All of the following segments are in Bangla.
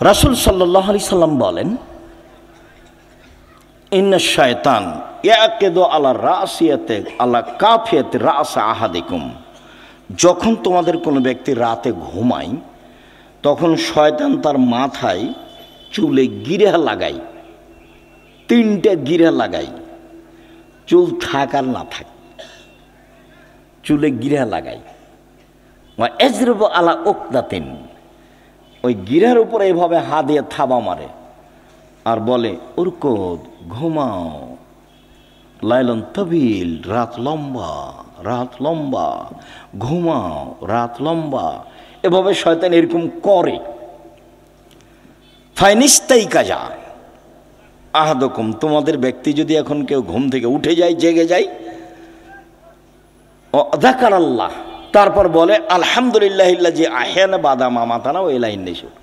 রাসূল সাল্লাল্লাহু আলাইহি সাল্লাম বলেন, ইন্না শায়তান ইয়াকিদু আলা রাসিয়াতি আলা কাফিয়াতি রাস আহাদিকুম। যখন তোমাদের কোনো ব্যক্তি রাতে ঘুমায় তখন শয়তান তার মাথায় চুলে গিরা লাগায়, 3টে গিরা লাগায়, চুল থাক আর না থাক, চুলে গিরা লাগায়। ওয়া ইয়াজরিবু আলা উকদাতিন, ওই গিরার উপরে এভাবে হাত দিয়ে থাবা মারে আর বলে, উরকুদ, ঘুমাও, লাইলন তবিল, রাত লম্বা, রাত লম্বা, ঘুমাও, রাত লম্বা। এভাবে শয়তান এরকম করে। ফাইনিস্তাই কাজা আহাদকুম, তোমাদের ব্যক্তি যদি এখন কেউ ঘুম থেকে উঠে যায়, জেগে যায়, ও যাকার আল্লাহ, তারপর বলে আলহামদুলিল্লাহিল্লাযী আহয়ানা বাদা মা মাতানা ওয়া ইলাইহিন নুশুর,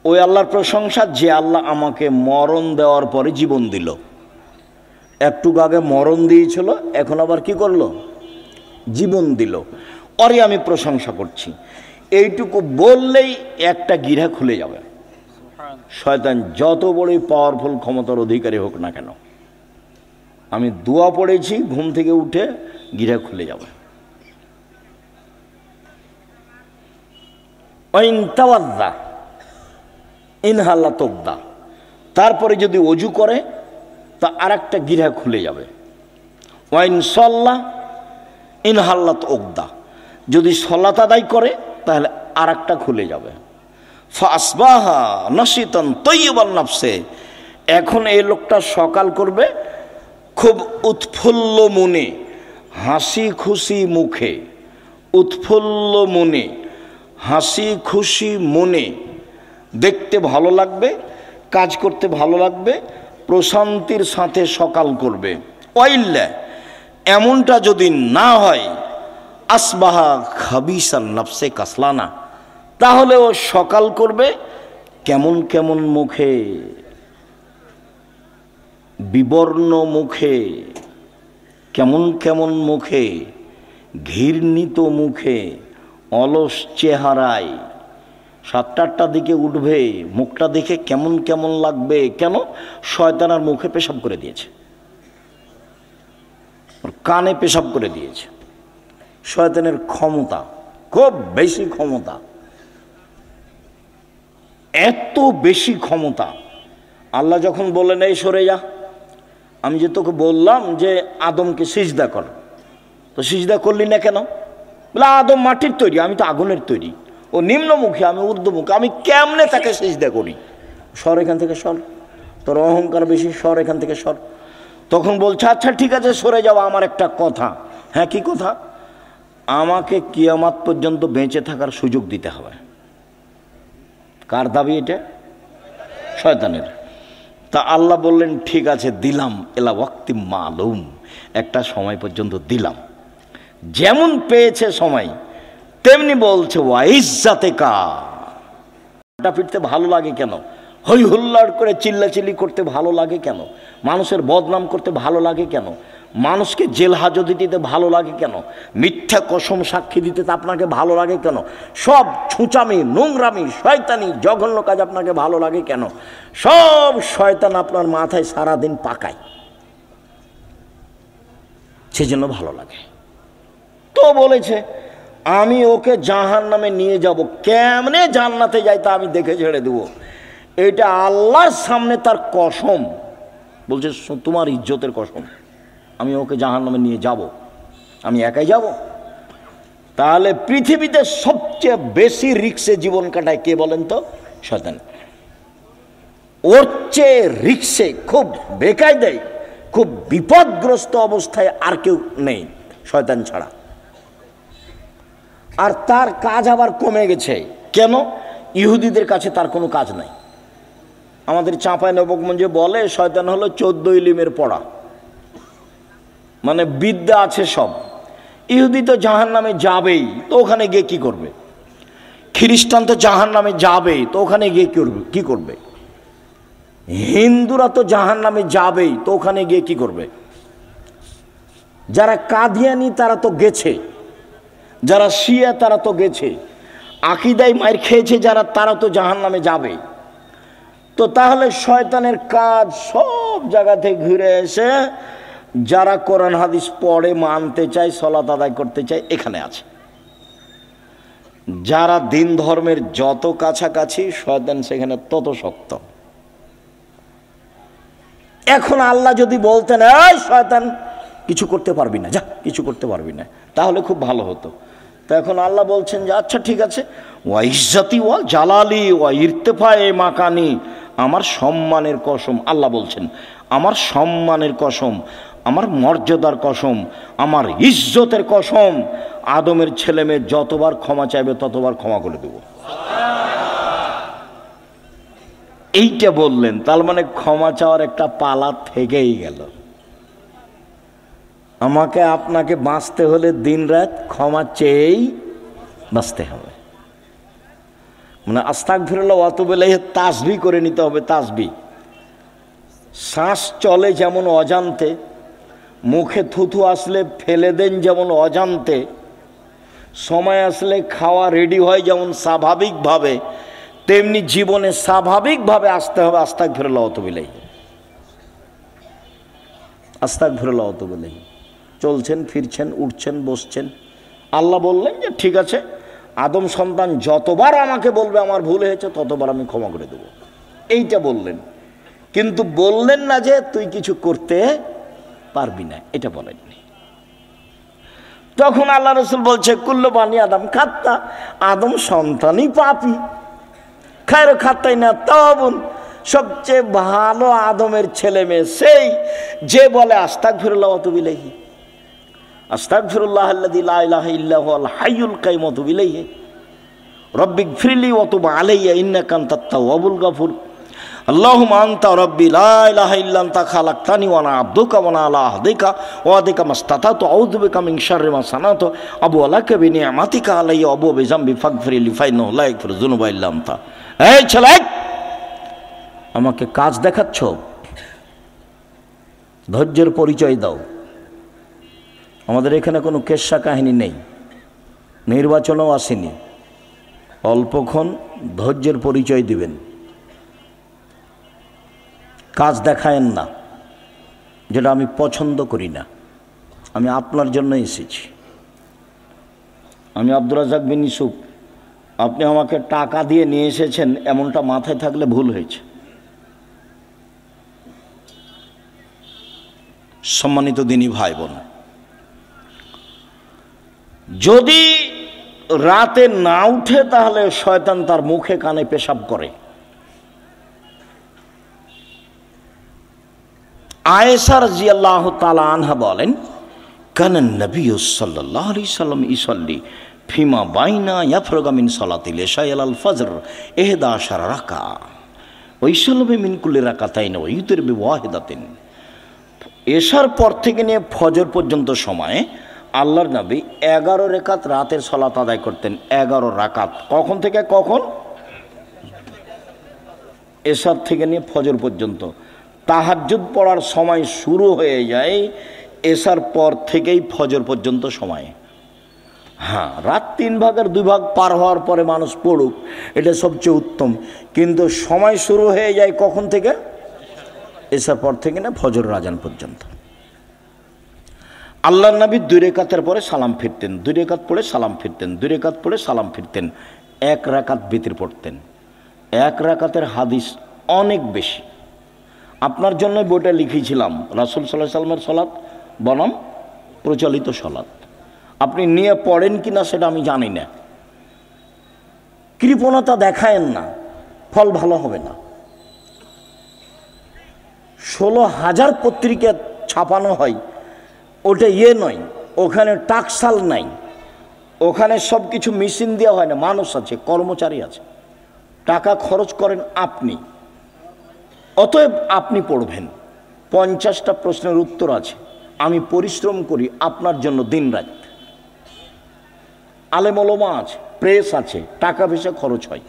ওই আল্লাহর প্রশংসা যে আল্লাহ আমাকে মরণ দেওয়ার পরে জীবন দিল। একটু আগে মরণ দিয়েছিল, এখন আবার কি করলো? জীবন দিল। ওরে আমি প্রশংসা করছি। এইটুকু বললেই একটা গিরা খুলে যাবে। শয়তান যত বড়ই পাওয়ারফুল ক্ষমতার অধিকারী হোক না কেন, আমি দোয়া পড়েছি, ঘুম থেকে উঠে গিরা খুলে যাবে। ওয়াইন তাওয়াদ্দা ইনহাল্লা তোকদা, তারপরে যদি অজু করে তা আরেকটা গিরা খুলে যাবে। ওয়াইন সল্লা ইনহাল্লাত ওকদা, যদি সলাত আদায় করে তাহলে আরেকটা খুলে যাবে। ফাসবাহা নাশিতান তাইয়িবান নাফসে, এখন এই লোকটা সকাল করবে খুব উৎফুল্ল মনে, হাসি খুশি মুখে, উৎফুল্ল মনে, হাসি খুশি মনে, দেখতে ভালো লাগবে, কাজ করতে ভালো লাগবে, প্রশান্তির সাথে সকাল করবে। ওয়াইল্লা, এমনটা যদি না হয়, আসবাহা খাবিসান নাফসে কাসলানা, তাহলে ও সকাল করবে কেমন কেমন মুখে, বিবর্ণ মুখে, কেমন কেমন মুখে, ঘৃণিত মুখে, অলস চেহারায়। 7-8টার দিকে উঠবে, মুখটা দেখে কেমন কেমন লাগবে। কেন? শয়তান আর মুখে পেশাব করে দিয়েছে, কানে পেশাব করে দিয়েছে। শয়তানের ক্ষমতা খুব বেশি, ক্ষমতা এত বেশি ক্ষমতা। আল্লাহ যখন বললেন এই সরে যা, আমি যে তোকে বললাম যে আদমকে সিজদা কর, তো সিজদা করলি না কেন? বলে আদম মাটির তৈরি, আমি তো আগুনের তৈরি। ও নিম্নমুখী, আমি ঊর্ধ্বমুখী, আমি কেমনে তাকে সিজদা করি? সর এখান থেকে, সর, তোর অহংকার বেশি, সর এখান থেকে, সর। তখন বলছে আচ্ছা ঠিক আছে সরে যাওয়া, আমার একটা কথা। হ্যাঁ, কি কথা? আমাকে কিয়ামত পর্যন্ত বেঁচে থাকার সুযোগ দিতে হবে। কার দাবি এটা? শয়তানের। তা আল্লাহ বললেন ঠিক আছে দিলাম, এলা ওয়াক্তি মালুম, একটা সময় পর্যন্ত দিলাম। যেমন পেয়েছে সময় তেমনি বলছে ওয়াইজ্জাতে কা, ফিরতে ভালো লাগে কেন? হই হুল্লাড় করে চিল্লাচিল্লি করতে ভালো লাগে কেন? মানুষের বদনাম করতে ভালো লাগে কেন? মানুষকে জেল হাজতে দিতে ভালো লাগে কেন? মিথ্যা কসম সাক্ষী দিতে আপনাকে ভালো লাগে কেন? সব ছুঁচামি, নোংরামি, শয়তানি, জঘন্য কাজ আপনাকে ভালো লাগে কেন? সব শয়তান আপনার মাথায় সারাদিন পাকায়, সেজন্য ভালো লাগে। তো বলেছে আমি ওকে জাহান্নামে নিয়ে যাব, কেমনে জান্নাতে যাই তা আমি দেখে ছেড়ে দেব। এটা আল্লাহর সামনে তার কসম। বলছে তোমার ইজ্জতের কসম, আমি ওকে জাহান্নামে নিয়ে যাব। আমি একাই যাব? তাহলে পৃথিবীতে সবচেয়ে বেশি রিক্সে জীবন কাটায় কে বলেন তো? শয়তান। ওর চেয়ে রিক্সে, খুব বেকায়দায়, খুব বিপদগ্রস্ত অবস্থায় আর কেউ নেই শয়তান ছাড়া। আর তার কাজ আবার কমে গেছে। কেন? ইহুদিদের কাছে তার কোনো কাজ নাই। আমাদের চাঁপায় নবগঞ্জে বলে শয়তান হলো 14 ইলিমের পড়া, মানে বিদ্যা আছে সব। ইহুদি তো জাহান্নামে যাবেই, তো ওখানে গিয়ে কি করবে? খ্রিস্টান তো জাহান্নামে যাবেই, তো ওখানে গিয়ে কি করবে? হিন্দুরা তো জাহান্নামে যাবেই, তো ওখানে গিয়ে কি করবে? যারা কাদিয়ানি তারা তো গেছে, যারা শিয়া তারা তো গেছে, আকীদায় মার খেয়েছে যারা, তারা তো জাহান্নামে যাবে। তো তাহলে শয়তানের কাজ সব জায়গা থেকে ঘুরে এসে যারা কোরআন হাদিস পড়ে, মানতে চায়, সালাত আদায় করতে চায়, এখানে আছে। যারা দিন ধর্মের যত কাছাকাছি, শয়তান সেখানে তত শক্ত। এখন আল্লাহ যদি বলতেন, এই শয়তান কিছু করতে পারবি না, যা কিছু করতে পারবি না, তাহলে খুব ভালো হতো। তো এখন আল্লাহ বলছেন যে আচ্ছা ঠিক আছে, ওয়া ইজ্জতি ওয়া জালালি ওয়া ইরতেফায়ে মাকানি, আমার সম্মানের কসম, আল্লাহ বলছেন আমার সম্মানের কসম, আমার মর্যাদার কসম, আমার ইজ্জতের কসম, আদমের ছেলে মেয়ে যতবার ক্ষমা চাইবে ততবার ক্ষমা করে দেব। এইটা বললেন, তার মানে ক্ষমা চাওয়ার একটা পালা থেকেই গেল। আমাকে আপনাকে বাঁচতে হলে দিনরাত ক্ষমা চেয়েই বাঁচতে হবে। মানে আস্তাগফিরুল্লাহ ওয়া আতুবু ইলাইহি তাসবিহ করে নিতে হবে। তাসবিহ, শ্বাস চলে যেমন অজান্তে, মুখে থুথু আসলে ফেলে দেন যেমন অজান্তে, সময় আসলে খাওয়া রেডি হয় যেমন স্বাভাবিকভাবে, তেমনি জীবনে স্বাভাবিকভাবে আসতে হবে আস্তাগফিরুল্লাহ ওয়া আতুবু ইলাইহি। আস্তাগফিরুল্লাহ ওয়া আতুবু ইলাইহি। চলছেন, ফিরছেন, উঠছেন, বসছেন, আল্লাহ বললেন যে ঠিক আছে, আদম সন্তান যতবার আমাকে বলবে আমার ভুল হয়েছে ততবার আমি ক্ষমা করে দেব, এইটা বললেন। কিন্তু বললেন না যে তুই কিছু করতে পারবি না, এটা বলেননি। তখন আল্লাহ রসুল বলছে কুল্লু বানি আদম খাত্তা, আদম সন্তানই পাপী, খায়র খাত্তাই না তাওয়াবুন, সবচেয়ে ভালো আদমের ছেলে মেয়ে সেই যে বলে আস্তাগফিরুল্লাহ ওয়া আতুবু ইলাইহি, আস্তাগফিরুল্লাহ আল্লাযী লা ইলাহা ইল্লা হুয়াল হাইয়ুল কাইয়ুম ওয়া আতুবু ইলাইহি, রব্বিগফিরলি ওয়া তুব আলাইয়া ইন্নাকা আনতাত তাওয়াবুল গাফুর, আল্লাহুম্মা আনতা রাব্বি লা ইলাহা ইল্লা আনতা খালাকতানি ওয়া আনা আবদুকা ওয়া আনা আলা আহদিকা ওয়া আদিকা মাসতাতাতু আউযু বিকা মিন শাররি মা সানাতু আবু আলাকা বিনিআমাতিকা আলাইয়া আবু বিযামবি ফাগফিরলি ফাইন্নাহু লা ইয়াগফিরু যুনুবা ইল্লা আনতা। এই ছেলে, আমাকে কাজ দেখাচ্ছ, ধৈর্যের পরিচয় দাও। আমাদের এখানে কোনো কেচ্ছা কাহিনী নেই, নির্বাচনও আসেনি, অল্পক্ষণ ধৈর্যের পরিচয় দিবেন, কাজ দেখায়েন না, যেটা আমি পছন্দ করি না। আমি আপনার জন্য এসেছি, আমি আব্দুর রাজ্জাক বিন ইউসুফ, আপনি আমাকে টাকা দিয়ে নিয়ে এসেছেন এমনটা মাথায় থাকলে ভুল হয়েছে। সম্মানিত দিনী ভাই বোন, যদি রাতে না উঠে তাহলে শয়তান তার মুখে কানে পেশাব করে। আয়েশা রাদিয়াল্লাহু তাআলা আনহা বলেন, কানান নবী সাল্লাল্লাহু আলাইহি সাল্লাম ইসাল্লি ফিমা বাইনা ইয়াফরগা মিন সালাতিল ইশা ইলাল ফজর 11 রাকা ওয়া ইসাল্লামু মিন কুল্লি রাকাতাইন ওয়া ইউতির বিওয়াহিদাতিন। এশার পর থেকে নিয়ে ফজর পর্যন্ত সময়ে আল্লাহর নবী 11 রাকাত রাতের সালাত আদায় করতেন। 11 রাকাত, কখন থেকে কখন? এশার থেকে নিয়ে ফজর পর্যন্ত। তাহাজ্জুদ পড়ার সময় শুরু হয়ে যায় এশার পর থেকেই ফজর পর্যন্ত সময়। হ্যাঁ, রাত 3 ভাগের 2 ভাগ পার হওয়ার পরে মানুষ পড়ুক, এটা সবচেয়ে উত্তম, কিন্তু সময় শুরু হয়ে যায় কখন থেকে? এশার পর থেকে না ফজর আযান পর্যন্ত। আল্লাহর নবী 2 রাকাতের পরে সালাম ফিরতেন, 2 রাকাত পড়ে সালাম ফিরতেন, 2 রাকাত পড়ে সালাম ফিরতেন, 1 রাকাত বিতর পড়তেন। 1 রাকাতের হাদিস অনেক বেশি। আপনার জন্য বইটা লিখেছিলাম, রাসূল সাল্লাল্লাহু আলাইহি ওয়াসাল্লামের সালাত বনাম প্রচলিত সালাত। আপনি নিয়ে পড়েন কিনা সেটা আমি জানি না। কৃপণতা দেখায়েন না, ফল ভালো হবে না। 16,000 পত্রিকা ছাপানো হয়, ওটা নয়, ওখানে টাকসাল নাই, ওখানে সব কিছু মেশিন দেওয়া হয় না, মানুষ আছে, কর্মচারী আছে, টাকা খরচ করেন আপনি, অতএব আপনি পড়বেন। 50টা প্রশ্নের উত্তর আছে, আমি পরিশ্রম করি আপনার জন্য দিন রাত। আলেম ওলামা আছে, প্রেস আছে, টাকা পয়সা খরচ হয়।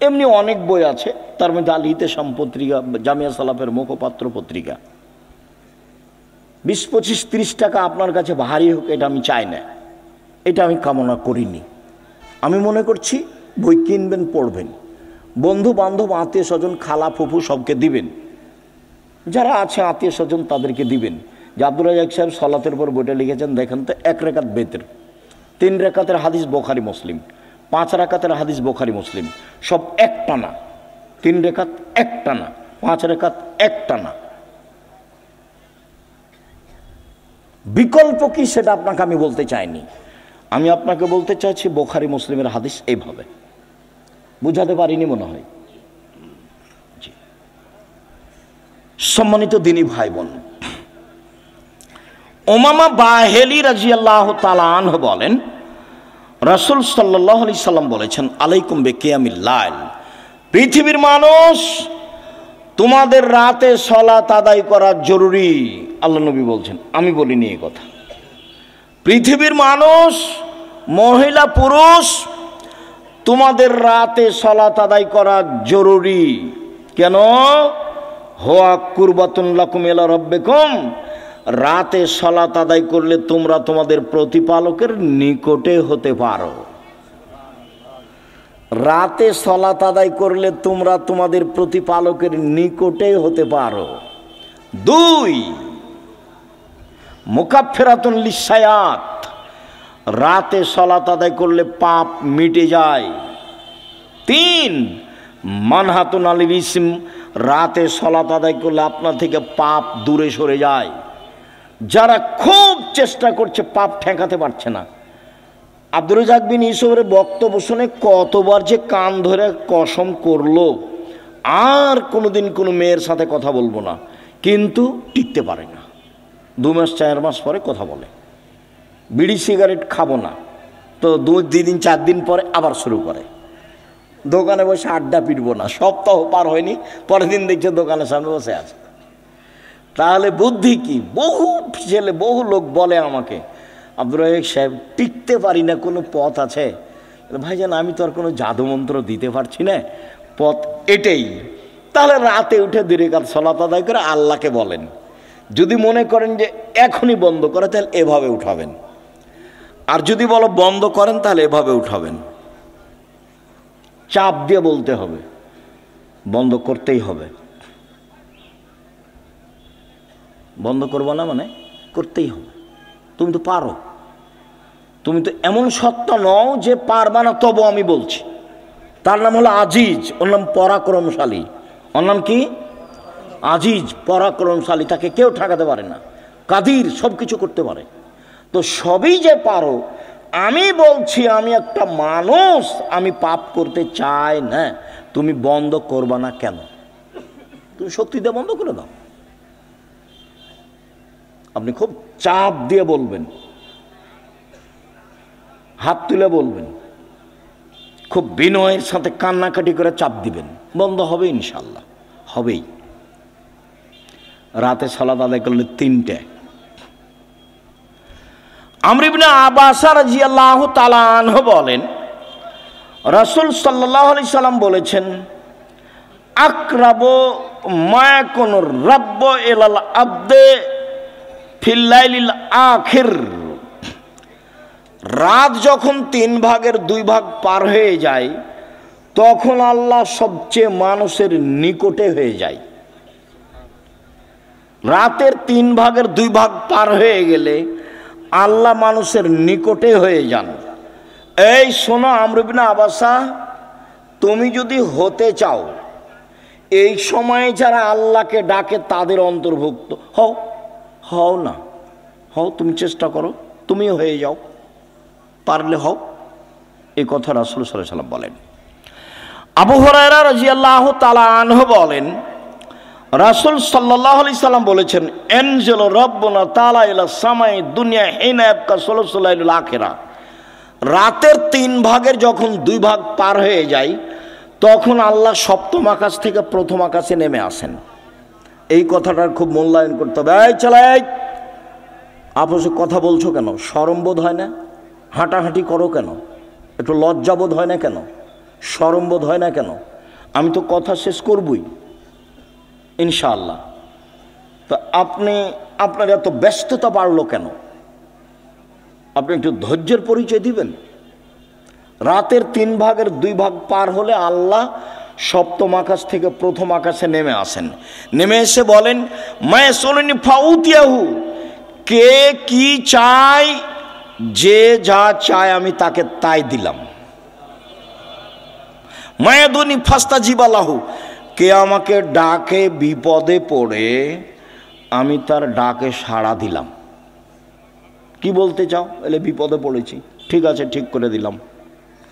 এমনি অনেক বই আছে, তার মধ্যে আল ইতিসাম পত্রিকা, জামিয়া সালাফের মুখপাত্র পত্রিকা। 20, 25, 30 টাকা আপনার কাছে ভারী হোক, এটা আমি চাই না, এটা আমি কামনা করিনি। আমি মনে করছি বই কিনবেন, পড়বেন, বন্ধু বান্ধব আত্মীয় স্বজন খালা ফুফু সবকে দিবেন, যারা আছে আত্মীয় স্বজন তাদেরকে দিবেন। যে আব্দুল রাজ্জাক সাহেব সলাতের পর বইটা লিখেছেন, দেখেন তো 1 রাকাত বেতের, 3 রাকাতের হাদিস বোখারি মুসলিম, 5 রাকাতের হাদিস বোখারি মুসলিম, সব একটানা, 3 রাকাত একটানা, 5 রাকাত একটানা। বিকল্প কি সেটা আপনাকে আমি বলতে চাইনি, আমি আপনাকে বলতে চাইছি বোখারি মুসলিমের হাদিস এইভাবে। বুঝাতে পারিনি মনে হয়। সম্মানিত দিনী ভাই বোন, উমামা বাহেলি রাদিয়াল্লাহু তাআলা আনহু বলেন, রাসূল সাল্লাল্লাহু আলাইহি সাল্লাম বলেছেন, আলাইকুম বিকিয়ামিল লাইল, পৃথিবীর মানুষ তোমাদের রাতে সালাত আদায় করা জরুরি। আল্লাহ নবী বলছেন, আমি বলিনি এই কথা। পৃথিবীর মানুষ, মহিলা পুরুষ, তোমাদের রাতে সালাত আদায় করা জরুরি। কেন? হুয়া কুরবাতুন লাকুম ইলা রাব্বিকুম, রাতে সালাত আদায় করলে তোমরা তোমাদের প্রতিপালকের নিকটে হতে পারো। রাতে সালাত আদায় করলে তোমরা তোমাদের প্রতিপালকের নিকটে হতে পারো। 2, মুকাফফিরাতুন লিসায়াত, রাতে সালাত আদায় করলে পাপ মিটে যায়। 3, মানহাতুন আলিল ইসম, রাতে সালাত আদায় করলে আপনার থেকে পাপ দূরে সরে যায়। যারা খুব চেষ্টা করছে পাপ ঠেকাতে পারছে না, আব্দুর রাজ্জাক বিন ইউসুফের বক্তব্য শুনে কতবার যে কান ধরে কসম করলো আর কোনোদিন কোনো মেয়ের সাথে কথা বলবো না, কিন্তু টিকতে পারে না। 2 মাস 4 মাস পরে কথা বলে, বিড়ি সিগারেট খাবো না, তো 2 দিন 4 দিন পরে আবার শুরু করে। দোকানে বসে আড্ডা পিটবো না, সপ্তাহ পার হয়নি, পরের দিন দেখছে দোকানের সামনে বসে আছে। তাহলে বুদ্ধি কি? বহু ছেলে, বহু লোক বলে আমাকে, আব্দুর রাজ্জাক সাহেব টিকতে পারি না, কোনো পথ আছে? ভাইজান, আমি তো আর কোনো জাদুমন্ত্র দিতে পারছি না, পথ এটাই। তাহলে রাতে উঠে 2 রাকাত সালাত আদায় করে আল্লাহকে বলেন। যদি মনে করেন যে এখনই বন্ধ করে, তাহলে এভাবে উঠাবেন, আর যদি বলো বন্ধ করেন তাহলে এভাবে উঠাবেন। চাপ দিয়ে বলতে হবে, বন্ধ করতেই হবে। বন্ধ করবো না মানে করতেই হবে। তুমি তো পারো, তুমি তো এমন সত্তা নও যে পারবা না, তবু আমি বলছি। তার নাম হলো আজিজ, ওর নাম পরাক্রমশালী। ওর নাম কি? আজিজ, পরাক্রমশালী, তাকে কেউ ঠেকাতে পারে না। কাদির, সব কিছু করতে পারে। তো সবই যে পারো, আমি বলছি আমি একটা মানুষ, আমি পাপ করতে চাই না, তুমি বন্ধ করবা না কেন? তুমি শক্তি দিয়ে বন্ধ করে দাও। আপনি খুব চাপ দিয়ে বলবেন, হাত তুলে বলবেন, খুব বিনয়ের সাথে কান্নাকাটি করে চাপ দিবেন, বন্ধ হবে ইনশাল্লাহ, হবেই। রাতে সালাত আদায় করলে 3টে। আমর ইবনে আব্বাস রাদিয়াল্লাহু তাআলা আনহু বলেন, রাসূল সাল্লাল্লাহু আলাইহি সাল্লাম বলেছেন, আকরাবু মা ইয়াকুনু রাব্বু ইলাল আবদে ফিল লাইলিল আখির, রাত যখন 3 ভাগের 2 ভাগ পার হয়ে যায়, তখন আল্লাহ সবচেয়ে মানুষের নিকটে হয়ে যায়। রাতের 3 ভাগের 2 ভাগ পার হয়ে গেলে আল্লাহ মানুষের নিকটে হয়ে যান। এই শোনো আমর ইবনে আবাসা, তুমি যদি হতে চাও, এই সময়ে যারা আল্লাহকে ডাকে তাদের অন্তর্ভুক্ত হও। হও না, হও, তুমি চেষ্টা করো, তুমিও হয়ে যাও, পারলে হও। এই কথা রাসূল সাল্লাল্লাহু আলাইহি ওয়াসাল্লাম বলেন। আবু হুরায়রা রাদিয়াল্লাহু তাআলা আনহু বলেন, রাসূল সাল্লাল্লাহু আলাইহি সাল্লাম বলেছেন, এনজেল রব্বুনা তাআলা ইলা সামাই দুনিয়া হিনা ইয়াবকা সুলুসুল লাইলিল আখিরা, রাতের 3 ভাগের যখন 2 ভাগ পার হয়ে যায়, তখন আল্লাহ 7ম আকাশ থেকে 1ম আকাশে নেমে আসেন। এই কথাটার খুব মূল্যায়ন করতে হবে। এই চালাই, আপসে কথা বলছো কেন? শরম বোধ হয় না? হাঁটাহাঁটি করো কেন? একটু লজ্জাবোধ হয় না কেন? শরম বোধ হয় না কেন? আমি তো কথা শেষ করবই ইনশাআল্লাহ। তো আপনার এত ব্যস্ততা বাড়লো কেন? আপনি একটু ধৈর্যের পরিচয় দিবেন। রাতের 3 ভাগের 2 ভাগ পার হলে আল্লাহ সপ্তম আকাশ থেকে প্রথম আকাশে নেমে আসেন। নেমে এসে বলেন, মায়ে সোলনি ফাউতিয়াহু, কে কি চায়, যে যা চায় আমি তাকে তাই দিলাম। মায়াদুনি ফাস্তা জিবালাহু, কে আমাকে ডাকে বিপদে পড়ে আমি তার ডাকে সাড়া দিলাম। কি বলতে চাও? এলে বিপদে পড়েছি, ঠিক আছে, ঠিক করে দিলাম।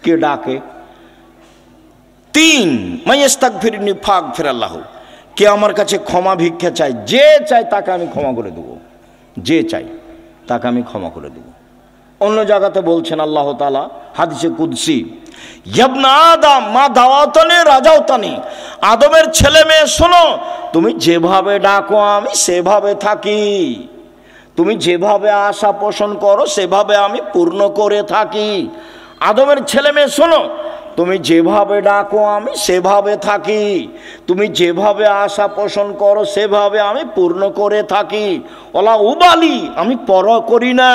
কে ডাকে? 3 মাইয়াস্তাগফিরনি ফাগফিরাল্লাহু, কে আমার কাছে ক্ষমা ভিক্ষা চায়, যে চাই তাকে আমি ক্ষমা করে দেব, যে চাই তাকে আমি ক্ষমা করে দেব। অন্য জায়গাতে বলছেন আল্লাহ তাআলা হাদিসে কুদসি, ইবনা আদম মা দাওয়াতানি রাজাওতানি, আদমের ছেলে মেয়ে শোনো, তুমি যেভাবে ডাকো আমি সেভাবে থাকি, তুমি যেভাবে আশা পোষণ করো সেভাবে আমি পূর্ণ করে থাকি। আদমের ছেলে মেয়ে শোনো, তুমি যেভাবে ডাকো আমি সেভাবে থাকি, তুমি যেভাবে আশা পোষণ করো সেভাবে আমি পূর্ণ করে থাকি। ওলা উবালি, আমি পরোয়া করি না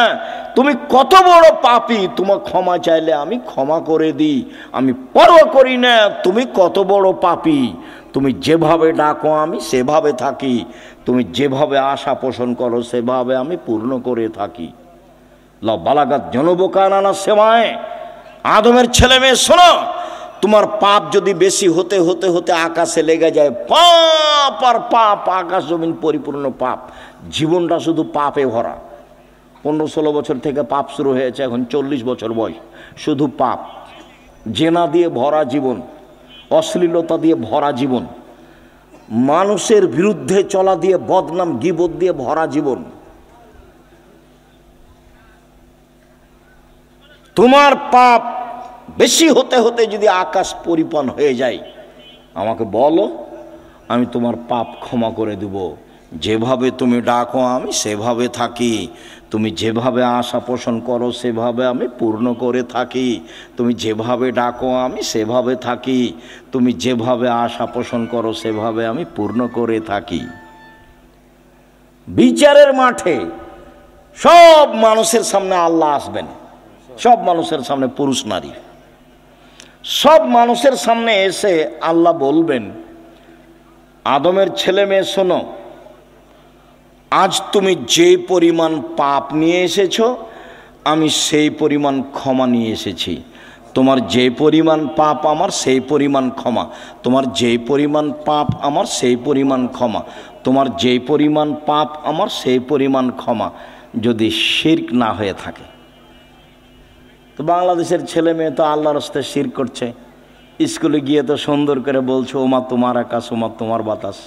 তুমি কত বড় পাপী, তোমার ক্ষমা চাইলে আমি ক্ষমা করে দিই, আমি পরোয়া করি না তুমি কত বড় পাপী, তুমি যেভাবে ডাকো আমি সেভাবে থাকি, তুমি যেভাবে আশা পোষণ করো সেভাবে আমি পূর্ণ করে থাকি। লা বালাগাত জনবকানানা সেমায়, আদমের ছেলে মেয়ে শোনো, তোমার পাপ যদি বেশি হতে হতে হতে আকাশে লেগে যায়, পাপ আর পাপ, আকাশ জমিন পরিপূর্ণ পাপ, জীবনটা শুধু পাপে ভরা। 15-16 বছর থেকে পাপ শুরু হয়েছে, এখন 40 বছর বয়স, শুধু পাপ, জেনা দিয়ে ভরা জীবন, অশ্লীলতা দিয়ে ভরা জীবন, মানুষের বিরুদ্ধে চলা দিয়ে, বদনাম গীবত দিয়ে ভরা জীবন। তোমার পাপ বেশি হতে হতে যদি আকাশ পরিপূর্ণ হয়ে যায়, আমাকে বলো, আমি তোমার পাপ ক্ষমা করে দেব। যেভাবে তুমি ডাকো আমি সেভাবে থাকি, তুমি যেভাবে আশা পোষণ করো সেভাবে আমি পূর্ণ করে থাকি, তুমি যেভাবে ডাকো আমি সেভাবে থাকি, তুমি যেভাবে আশা পোষণ করো সেভাবে আমি পূর্ণ করে থাকি। বিচারের মাঠে সব মানুষের সামনে আল্লাহ আসবেন, সব মানুষের সামনে, পুরুষ নারী সব মানুষের সামনে এসে আল্লাহ বলবেন, আদমের ছেলে মেয়ে শোনো, আজ তুমি যে পরিমাণ পাপ নিয়ে এসেছো আমি সেই পরিমাণ ক্ষমা নিয়ে এসেছি। তোমার যে পরিমাণ পাপ আমার সেই পরিমাণ ক্ষমা, তোমার যে পরিমাণ পাপ আমার সেই পরিমাণ ক্ষমা, তোমার যে পরিমাণ পাপ আমার সেই পরিমাণ ক্ষমা, যদি শিরক না হয়ে থাকে। তো বাংলাদেশের ছেলে মেয়ে তো আল্লাহর রাস্তায় শিরক করছে, স্কুলে গিয়ে তো সুন্দর করে বলছে ওমা তোমার আকাশ, ওমা তোমার বাতাস।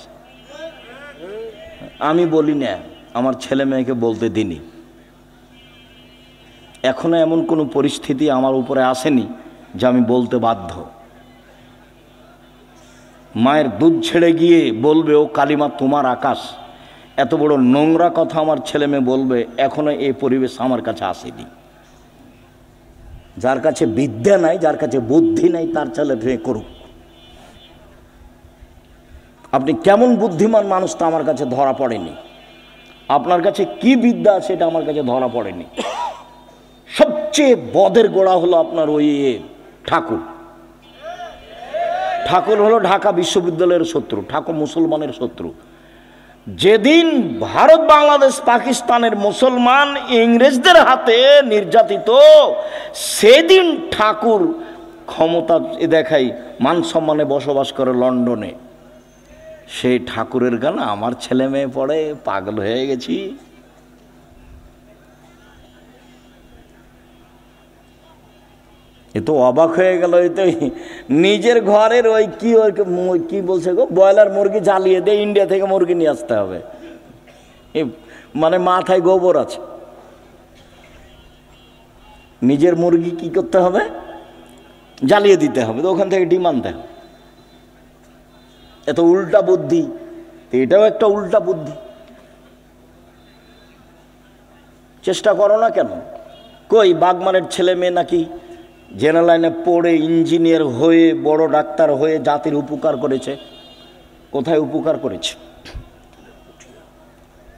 আমি বলি না, আমার ছেলে মেয়েকে বলতে দিনি, এখনো এমন কোনো পরিস্থিতি আমার উপরে আসেনি যে আমি বলতে বাধ্য। মায়ের দুধ ছেড়ে গিয়ে বলবে ও কালিমা তোমার আকাশ, এত বড় নোংরা কথা আমার ছেলে মেয়ে বলবে, এখনো এই পরিবেশ আমার কাছে আসেনি। যার কাছে বিদ্যা নাই, যার কাছে বুদ্ধি নাই, তার ছেলে মেয়ে করুক। আপনি কেমন বুদ্ধিমান মানুষ তা আমার কাছে ধরা পড়েনি, আপনার কাছে কি বিদ্যা আছে এটা আমার কাছে ধরা পড়েনি। সবচেয়ে বদের গোড়া হলো আপনার ওই ঠাকুর। ঠাকুর হলো ঢাকা বিশ্ববিদ্যালয়ের শত্রু, ঠাকুর মুসলমানের শত্রু। যেদিন ভারত, বাংলাদেশ, পাকিস্তানের মুসলমান ইংরেজদের হাতে নির্যাতিত, সেদিন ঠাকুর ক্ষমতা দেখাই, মান সম্মানে বসবাস করে লন্ডনে। সেই ঠাকুরের গান আমার ছেলে মেয়ে পড়ে, পাগল হয়ে গেছি। এ তো অবাক হয়ে গেল, এই তো নিজের ঘরের ওই কি বলছে গো, ব্রয়লার মুরগি জ্বালিয়ে দিয়ে ইন্ডিয়া থেকে মুরগি নিয়ে আসতে হবে, মানে মাথায় গোবর আছে। নিজের মুরগি কি করতে হবে, জ্বালিয়ে দিতে হবে, তো ওখান থেকে ডিম আনতে হবে। এত উল্টা বুদ্ধি, এটাও একটা উল্টা বুদ্ধি। চেষ্টা করো না কেন? কই বাগমানের ছেলে মেয়ে নাকি জেনারেল লাইনে পড়ে ইঞ্জিনিয়ার হয়ে বড় ডাক্তার হয়ে জাতির উপকার করেছে। কোথায় উপকার করেছে?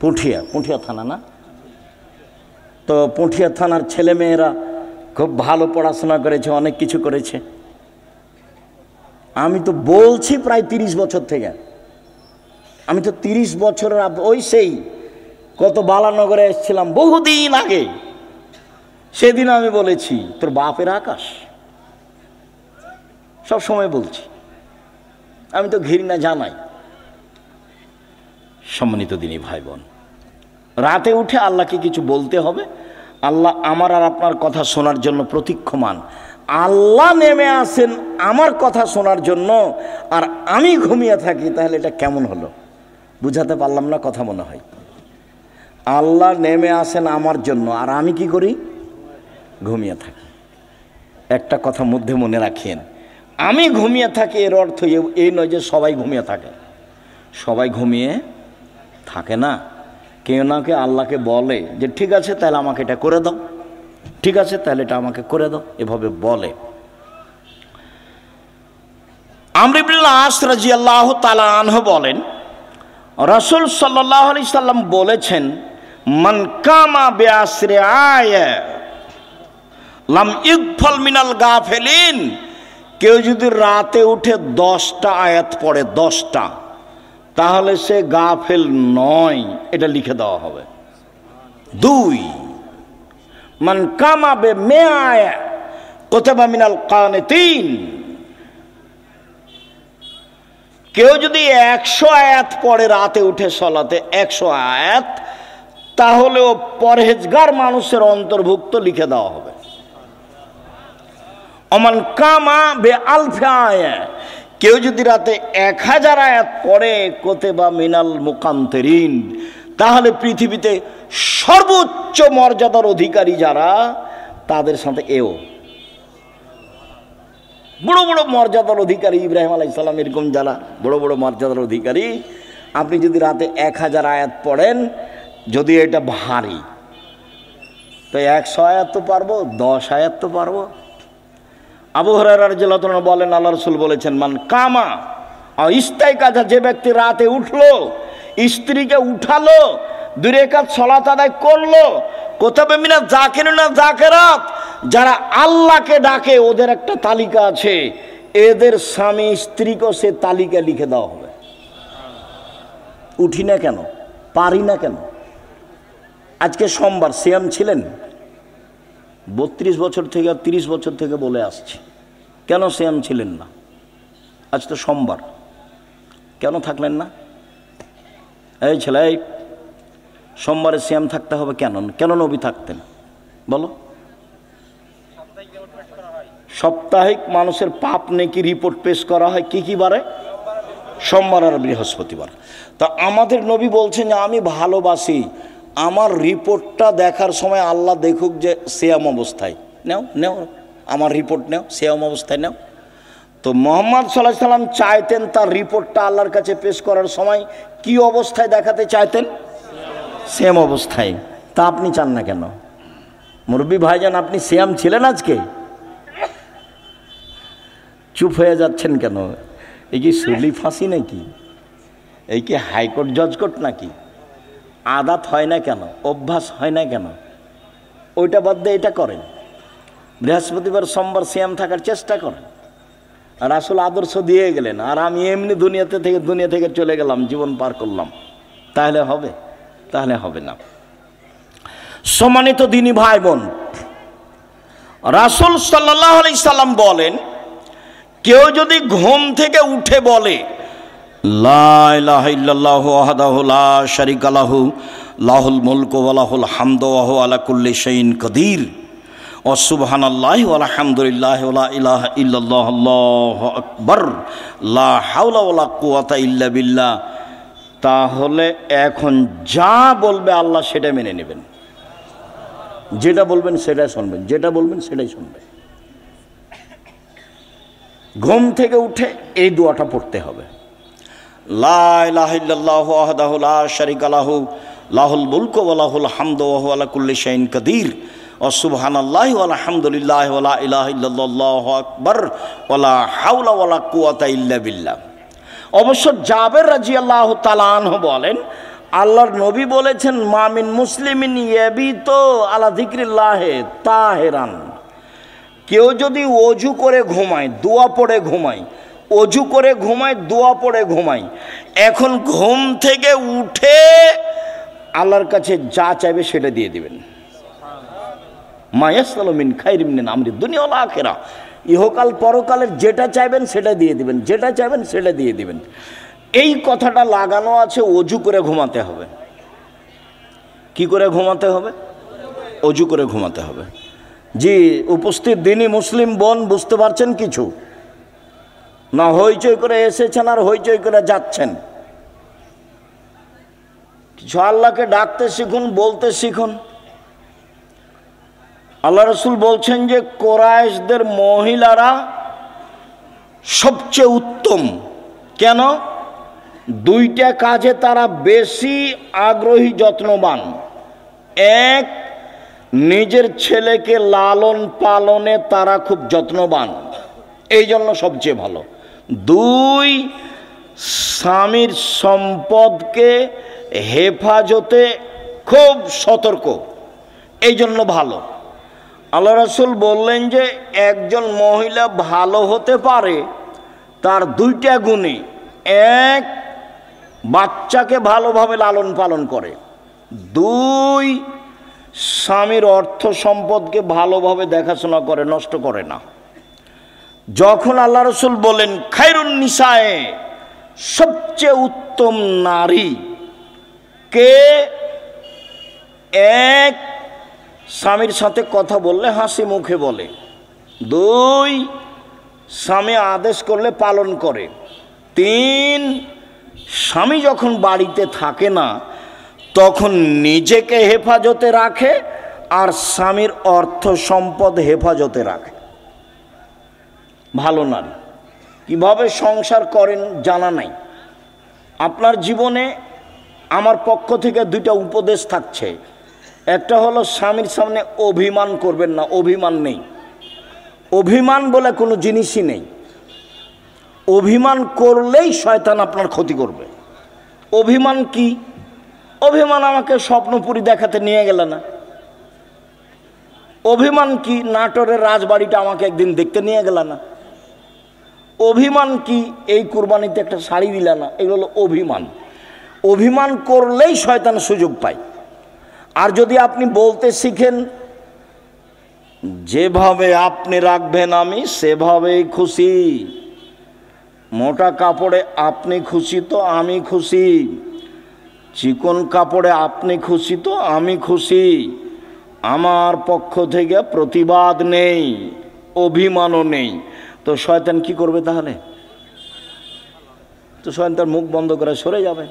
পুঠিয়া থানা না? তো পুঠিয়া থানার ছেলে মেয়েরা খুব ভালো পড়াশোনা করেছে, অনেক কিছু করেছে। আমি তো বলছি প্রায় 30 বছর থেকে, আমি তো 30 বছরের ওই সেই কত বালানগরে এসেছিলাম বহুদিন আগে, সেদিন আমি বলেছি তোর বাপের আকাশ, সব সময় বলছি, আমি তো ঘৃণা জানাই। সম্মানিত দিনী ভাই বোন, রাতে উঠে আল্লাহকে কিছু বলতে হবে। আল্লাহ আমার আর আপনার কথা শোনার জন্য প্রতীক্ষমান। আল্লাহ নেমে আসেন আমার কথা শোনার জন্য, আর আমি ঘুমিয়ে থাকি, তাহলে এটা কেমন হলো? বুঝাতে পারলাম না কথা মনে হয়। আল্লাহ নেমে আসেন আমার জন্য, আর আমি কি করি? ঘুমিয়ে থাকি। একটা কথা মধ্যে মনে রাখেন, আমি ঘুমিয়ে থাকি এর অর্থ এই নয় যে সবাই ঘুমিয়ে থাকে। সবাই ঘুমিয়ে থাকে না। কেউ না কেউ আল্লাহকে বলে যে ঠিক আছে তাহলে আমাকে এটা করে দাও, ঠিক আছে তাহলে এটা আমাকে করে দাও, এভাবে বলে। আমর ইবনে আস রাদিয়াল্লাহু তাআলা আনহু বলেন, রাসূল সাল্লাল্লাহু আলাইহি সাল্লাম বলেছেন, মান কামা বিআসরি আয়া লাম ইগফল মিনাল গাফিলিন। কেউ যদি রাতে উঠে 10টা আয়াত পড়ে, 10টা, তাহলে সে গাফেল নয়, এটা লিখে দেওয়া হবে। 2, মান কামা বিমিআয়া কুতিবা মিনাল কানিতিন। কেউ যদি 100 আয়াত পড়ে রাতে উঠে সলাতে, 100 আয়াত, তাহলে ও পরহেজগার মানুষের অন্তর্ভুক্ত লিখে দেওয়া হবে। অমান কামা বে আলফা আয়া, কেউ যদি রাতে 1000 আয়াত পড়ে কুতিবা মিনাল মুকান্তিরিন, তাহলে পৃথিবীতে সর্বোচ্চ মর্যাদার অধিকারী যারা, তাদের সাথে এও বড় বড় মর্যাদার অধিকারী, ইব্রাহিম আলাইহিস সালাম এরকম যারা বড় বড় মর্যাদার অধিকারী, আপনি যদি রাতে 1000 আয়াত পড়েন, যদি এটা ভারী, তো 100 আয়াত তো পারবো, 10 আয়াত তো পারবো। আবু হুরায়রা রাদিয়াল্লাহু তাআলা বলেন, আল্লাহ রাসূল বলেছেন, মান কামা ইস্তাইকাজা, যে ব্যক্তি রাতে উঠলো, স্ত্রীকে উঠালো, 2 রাকাত সালাত আদায় করলো, কুতিবা মিনাজ যাকিরিনা যাকিরাত, যারা আল্লাহকে ডাকে ওদের একটা তালিকা আছে, এদের স্বামী স্ত্রীকেও সে তালিকা লিখে দেওয়া হবে। উঠি না কেন? পারি না কেন? আজকে সোমবার, সিয়াম ছিলেন 32 বছর থেকে, 30 বছর থেকে বলে আসছি, কেন সিয়াম ছিলেন না? আজ তো সোমবার, কেন থাকলেন না? এই ছেলে, সোমবারে সিয়াম থাকতে হবে কেন? কেন নবী থাকতেন বলো? সাপ্তাহিক মানুষের পাপ নেকি রিপোর্ট পেশ করা হয় কি কি বারে? সোমবার আর বৃহস্পতিবার। তা আমাদের নবী বলছেন যে আমি ভালোবাসি আমার রিপোর্টটা দেখার সময় আল্লাহ দেখুক যে সিয়াম অবস্থায়। নেও নেও আমার রিপোর্ট নেও, সিয়াম অবস্থায় নেও। তো মুহাম্মদ সাল্লাল্লাহু আলাইহি সাল্লাম চাইতেন তার রিপোর্টটা আল্লাহর কাছে পেশ করার সময় কি অবস্থায় দেখাতে চাইতেন? সিয়াম অবস্থায়। তা আপনি চান না কেন? মুরব্বী ভাইজান, আপনি সিয়াম ছিলেন আজকে? চুপ হয়ে যাচ্ছেন কেন? এই কি সুলি ফাঁসি নাকি? এই কি হাইকোর্ট জজকোর্ট নাকি? আদাত হয় না কেন? অভ্যাস হয় না কেন? ওইটা বাদ দিয়ে এটা করেন। বৃহস্পতিবার সোমবার সিয়াম থাকার চেষ্টা করেন। আর আসলে আদর্শ দিয়ে গেলেন, আর আমি এমনি দুনিয়া থেকে চলে গেলাম, জীবন পার করলাম, তাহলে হবে? তাহলে হবে না। সম্মানিত দিনী ভাই বোন, রাসূল সাল্লাল্লাহু আলাইহি সাল্লাম বলেন, কেউ যদি ঘুম থেকে উঠে বলে লা ইলাহা ইল্লাল্লাহু ওয়াহদাহু লা শারীকা লাহু লাহুল মুলকু ওয়া লাহুল হামদু ওয়া হুয়া আলা কুল্লি শাইইন কাদির ওয়া সুবহানাল্লাহি ওয়া আলহামদুলিল্লাহি ওয়া লা ইলাহা ইল্লাল্লাহু আল্লাহু আকবার লা হাওলা ওয়া লা কুওয়াতা ইল্লা বিল্লাহ, তাহলে এখন যা বলবে আল্লাহ সেটা মেনে নেবেন। যেটা বলবেন সেটাই শুনবেন, যেটা বলবেন সেটাই শুনবেন। ঘুম থেকে উঠে এই দোয়াটা পড়তে হবে, লা ইলাহা ইল্লাল্লাহু ওয়াহদাহু লা শারীকা লাহু লাহুল মুলকু ওয়া লাহুল হামদু ওয়া হুয়া আলা কুল্লি শাইইন কাদির ওয়া সুবহানাল্লাহি ওয়া আলহামদুলিল্লাহি ওয়া লা ইলাহা ইল্লাল্লাহু আকবার ওয়া লা হাওলা ওয়া লা কুওয়াতা ইল্লা বিল্লাহ। অবশ্য জাবের রাদিয়াল্লাহু তাআলা আনহু বলেন, আল্লাহর নবী বলেছেন, মামিন মুসলিমিন ইয়াবিতু আলা যিকরিল্লাহি তাহিরান, কেউ যদি ওযু করে ঘুমায়, দোয়া পড়ে ঘুমায়, অজু করে ঘুমাই, দোয়া পড়ে ঘুমাই। এখন ঘুম থেকে উঠে আল্লাহর কাছে যা চাইবে সেটা দিয়ে দিবেন। মায়াসসালমিন খাইরিমিন আমরি দুনিয়া ওয়াল আখিরা, ইহকাল পরকালের যেটা চাইবেন সেটা দিয়ে দিবেন, যেটা চাইবেন সেটা দিয়ে দিবেন। এই কথাটা লাগানো আছে অজু করে ঘুমাতে হবে। কি করে ঘুমাতে হবে? অজু করে ঘুমাতে হবে। জি উপস্থিত দিনী মুসলিম বোন বুঝতে পারছেন কিছু? না হইচই করে এসেছেন আর হইচই করে যাচ্ছেন? কিছু আল্লাহকে ডাকতে শিখুন, বলতে শিখুন। আল্লাহ রসুল বলছেন যে কোরাইশদের মহিলারা সবচেয়ে উত্তম। কেন? দুইটা কাজে তারা বেশি আগ্রহী, যত্নবান। এক, নিজের ছেলেকে লালন পালনে তারা খুব যত্নবান, এই জন্য সবচেয়ে ভালো। দুই, স্বামীর সম্পদকে হেফাজতে খুব সতর্ক, এই জন্য ভালো। আল্লাহ রাসূল বললেন যে একজন মহিলা ভালো হতে পারে তার দুইটা গুণে। এক, বাচ্চাকে ভালোভাবে লালন পালন করে। দুই, স্বামীর অর্থ সম্পদকে ভালোভাবে দেখাশোনা করে, নষ্ট করে না। যখন আল্লাহ রসুল বলেন খায়রুন নিসায়ে, সবচেয়ে উত্তম নারী কে? এক, স্বামীর সাথে কথা বললে হাসি মুখে বলে। দুই, স্বামী আদেশ করলে পালন করে। তিন, স্বামী যখন বাড়িতে থাকে না তখন নিজেকে হেফাজতে রাখে আর স্বামীর অর্থ সম্পদ হেফাজতে রাখে। ভালো নারী। কিভাবে সংসার করেন জানা নাই। আপনার জীবনে আমার পক্ষ থেকে দুইটা উপদেশ থাকছে। একটা হলো স্বামীর সামনে অভিমান করবেন না। অভিমান নেই, অভিমান বলে কোনো জিনিসই নেই। অভিমান করলেই শয়তান আপনার ক্ষতি করবে। অভিমান কি? অভিমান আমাকে স্বপ্নপুরী দেখাতে নিয়ে গেল না। অভিমান কি? নাটোরের রাজবাড়িটা আমাকে একদিন দেখতে নিয়ে গেল না। অভিমান কি? এই কুরবানিতে একটা শাড়ি দিল না। এগুলো অভিমান। অভিমান করলেই শয়তান সুযোগ পায়। আর যদি আপনি বলতে শিখেন যেভাবে আপনি রাখবেন আমি সেভাবেই খুশি, মোটা কাপড়ে আপনি খুশি তো আমি খুশি, চিকন কাপড়ে আপনি খুশি তো আমি খুশি, আমার পক্ষ থেকে প্রতিবাদ নেই, অভিমানও নেই, তো শয়তান কি করবে তাহলে? তো শয়তান মুখ বন্ধ করে সরে যাবে।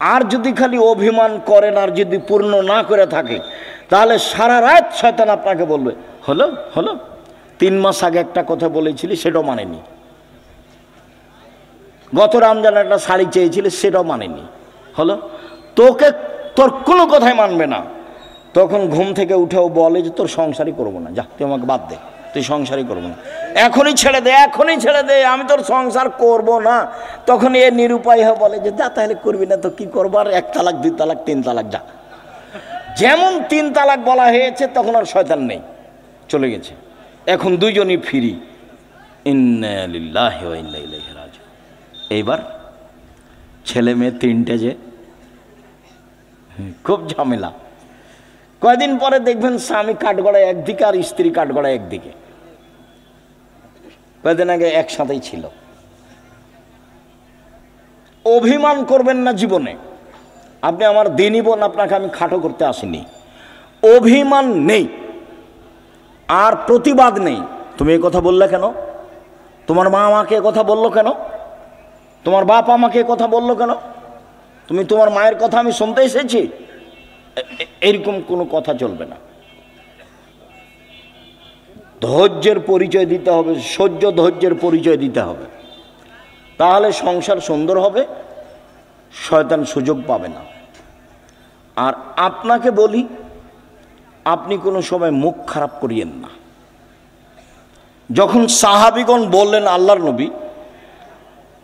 আর যদি খালি অভিমান করেন আর যদি পূর্ণ না করে থাকে তাহলে সারা রাত শয়তান আপনাকে বলবে হলো হলো 3 মাস আগে একটা কথা বলেছিলি সেটাও মানেনি, গত রমজানে একটা শাড়ি চেয়েছিলি সেটাও মানেনি, হলো তোকে তোর কোনো কথাই মানবে না। তখন ঘুম থেকে উঠেও বলে যে তোর সংসারই করবো না, যা তুই আমাকে বাদ দে, তুই সংসারই করবো না, এখনই ছেড়ে দে, এখনই ছেড়ে দে, আমি তোর সংসার করব না। তখন এ নিরুপায় হয়ে বলে যে যা তাহলে করবি না তো কি করবো, আর 1 তালাক 2 তালাক 3 তালাক যা। যেমন 3 তালাক বলা হয়েছে তখন আর শয়তান নেই, চলে গেছে। এখন দুইজনই ফ্রি। ইন্না লিল্লাহি ওয়া ইন্না ইলাইহি রাজিউন। এইবার ছেলে মেয়ে 3টে যে খুব ঝামেলা। কয়দিন পরে দেখবেন স্বামী কাঠগড়ায় একদিকে আর স্ত্রী কাঠগড়ায় একদিকে। কয়দিন আগে একসাথেই ছিল। অভিমান করবেন না জীবনে। আপনি আমার দিনী বোন, আপনাকে আমি খাটো করতে আসিনি। অভিমান নেই আর প্রতিবাদ নেই। তুমি এই কথা বললে কেন? তোমার মা আমাকে কথা বললো কেন? তোমার বাপ আমাকে কথা বললো কেন? তুমি তোমার মায়ের কথা আমি শুনতে এসেছি? এরকম কোনো কথা চলবে না। ধৈর্যের পরিচয় দিতে হবে, সহ্য ধৈর্যের পরিচয় দিতে হবে, তাহলে সংসার সুন্দর হবে, শয়তান সুযোগ পাবে না। আর আপনাকে বলি, আপনি কোনো সময় মুখ খারাপ করিয়েন না। যখন সাহাবীগণ বললেন আল্লাহর নবী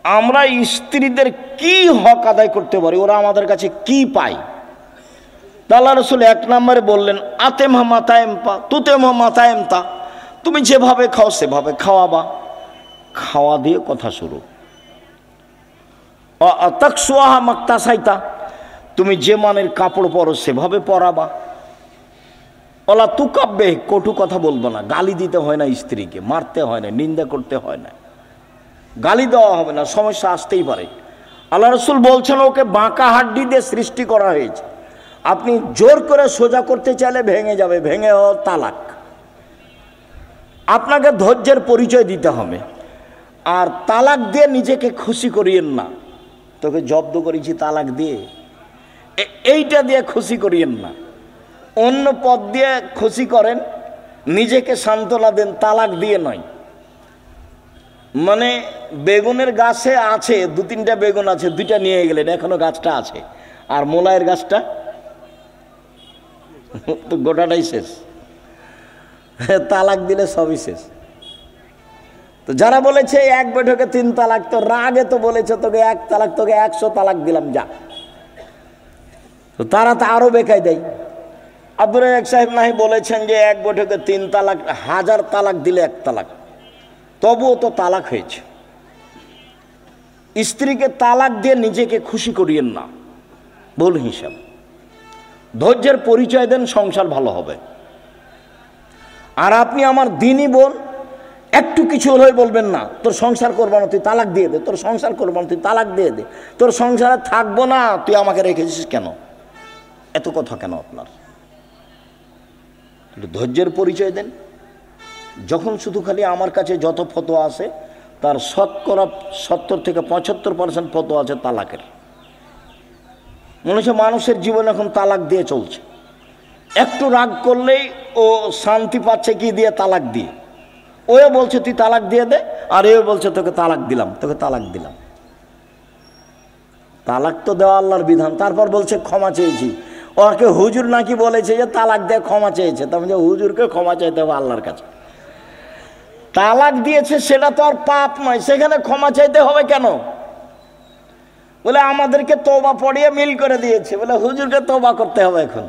আমরা স্ত্রীদের কি হক আদায় করতে পারি, ওরা আমাদের কাছে কি পায়, আল্লাহ রসুল 1 নম্বরে বললেন আতেমা মাতায়েমপা তুতেমা মাতায়েমতা, তুমি যেভাবে খাও সেভাবে খাওয়াবা, খাওয়া দিয়ে কথা শুরু। অতকসুয়াহা মাক্তাসাইতা, তুমি যে মানের কাপড় পরো সেভাবে পরাবা। ওলা তুকাব্বে, কটু কথা বলবো না, গালি দিতে হয় না, স্ত্রীকে মারতে হয় না, নিন্দা করতে হয় না, গালি দেওয়া হবে না, সমস্যা আসতেই পারে। আল্লাহ রসুল বলছেন ওকে বাঁকা হাড্ডি দিয়ে সৃষ্টি করা হয়েছে, আপনি জোর করে সোজা করতে চাইলে ভেঙে যাবে, ভেঙে তালাক। আপনাকে ধৈর্যের পরিচয় দিতে হবে। আর তালাক দিয়ে নিজেকে খুশি করিয়েন না, তোকে জব্দ করেছি তালাক দিয়ে, এইটা দিয়ে খুশি করিয়েন না, অন্য পথ দিয়ে খুশি করেন, নিজেকে সান্ত্বনা দেন, তালাক দিয়ে নয়। মানে বেগুনের গাছে আছে 2-3টা বেগুন আছে, 2টা নিয়ে গেলেন, এখনো গাছটা আছে, আর মোলায়ের গাছটা তো গোটাটাই শেষ, তালাক দিলে সবই শেষ। তো যারা বলেছে 1 বৈঠকে 3 তালাক, তো রাগে তো বলেছে তোকে 1 তালাক, তোকে 100 তালাক দিলাম যা, তো তারা তো আরো বেকায় দেয়। আব্দুর রাজ্জাক সাহেব নাহি বলেছেন যে 1 বৈঠকে 3 তালাক, 1000 তালাক দিলে 1 তালাক, তবুও তো তালাক হয়েছে। স্ত্রীকে তালাক দিয়ে নিজেকে খুশি করিয়েন না, ভুল হিসাব। ধৈর্যের পরিচয় দেন, সংসার ভালো হবে। আর আপনি আমার দিনই বোন, একটু কিছু হলেই বলবেন না তোর সংসার করবো না, তুই তালাক দিয়ে দে, তোর সংসার করবো না, তুই তালাক দিয়ে দে, তোর সংসারে থাকবো না, তুই আমাকে রেখেছিস কেন, এত কথা কেন আপনার? ধৈর্যের পরিচয় দেন। যখন শুধু খালি আমার কাছে যত ফতোয়া আছে তার শতকরা 70 থেকে 75% ফতোয়া আছে তালাকের। মনে হচ্ছে মানুষের জীবন এখন তালাক দিয়ে চলছে, একটু রাগ করলেই ও শান্তি পাচ্ছে কি দিয়ে, তালাক দিয়ে। ওও বলছে তুই তালাক দিয়ে দে, আর এও বলছে তোকে তালাক দিলাম, তোকে তালাক দিলাম। তালাক তো দেওয়া আল্লাহর বিধান, তারপর বলছে ক্ষমা চেয়েছি। ওকে হুজুর নাকি বলেছে যে তালাক দিয়ে ক্ষমা চেয়েছে, তার মানে হুজুরকে ক্ষমা চাইতে হবে আল্লাহর কাছে। তালাক দিয়েছে সেটা তো আর পাপ নয়, সেখানে ক্ষমা চাইতে হবে কেন? বলে আমাদেরকে তওবা পড়িয়ে মিল করে দিয়েছে, বলে হুজুরকে তওবা করতে হবে এখন,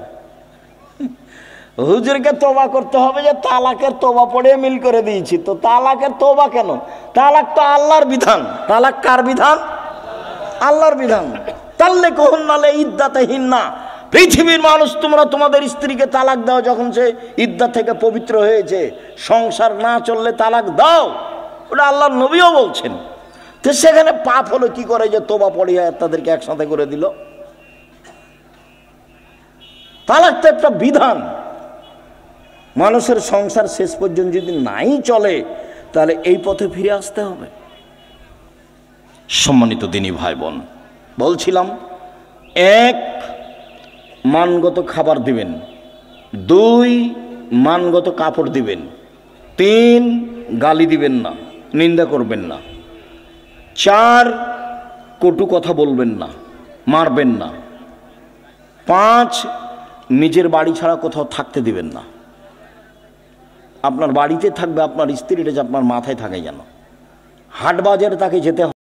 হুজুরকে তওবা করতে হবে যে তালাকের তওবা পড়িয়ে মিল করে দিয়েছি। তো তালাকের তওবা কেন? তালাক তো আল্লাহর বিধান। তালাক কার বিধান? আল্লাহর বিধান। তাল্লিকুহুন্না লিইদ্দাতিহিন্না, পৃথিবীর মানুষ তোমরা তোমাদের স্ত্রীকে তালাক দাও যখন সে ইদ্দাত থেকে পবিত্র হয়েছে, সংসার না চললে তালাক দাও, ওটা আল্লাহর নবীও বলছেন। তো সেখানে পাপ হলো কি করে যে তওবা পড়িয়ে তাদেরকে একসাথে করে দিল? তালাক তো একটা বিধান। মানুষের সংসার শেষ পর্যন্ত যদি নাই চলে তাহলে এই পথে ফিরে আসতে হবে। সম্মানিত দিনী ভাই বোন, বলছিলাম 1 মানগত খাবার দিবেন, 2 মানগত কাপড় দিবেন, 3 গালি দিবেন না, নিন্দা করবেন না, 4 কটু কথা বলবেন না, মারবেন না, 5 নিজের বাড়ি ছাড়া কোথাও থাকতে দিবেন না। আপনার বাড়িতে থাকবে, আপনার স্ত্রীটা যে আপনার মাথায় থাকে, যেন হাট বাজারে তাকে যেতে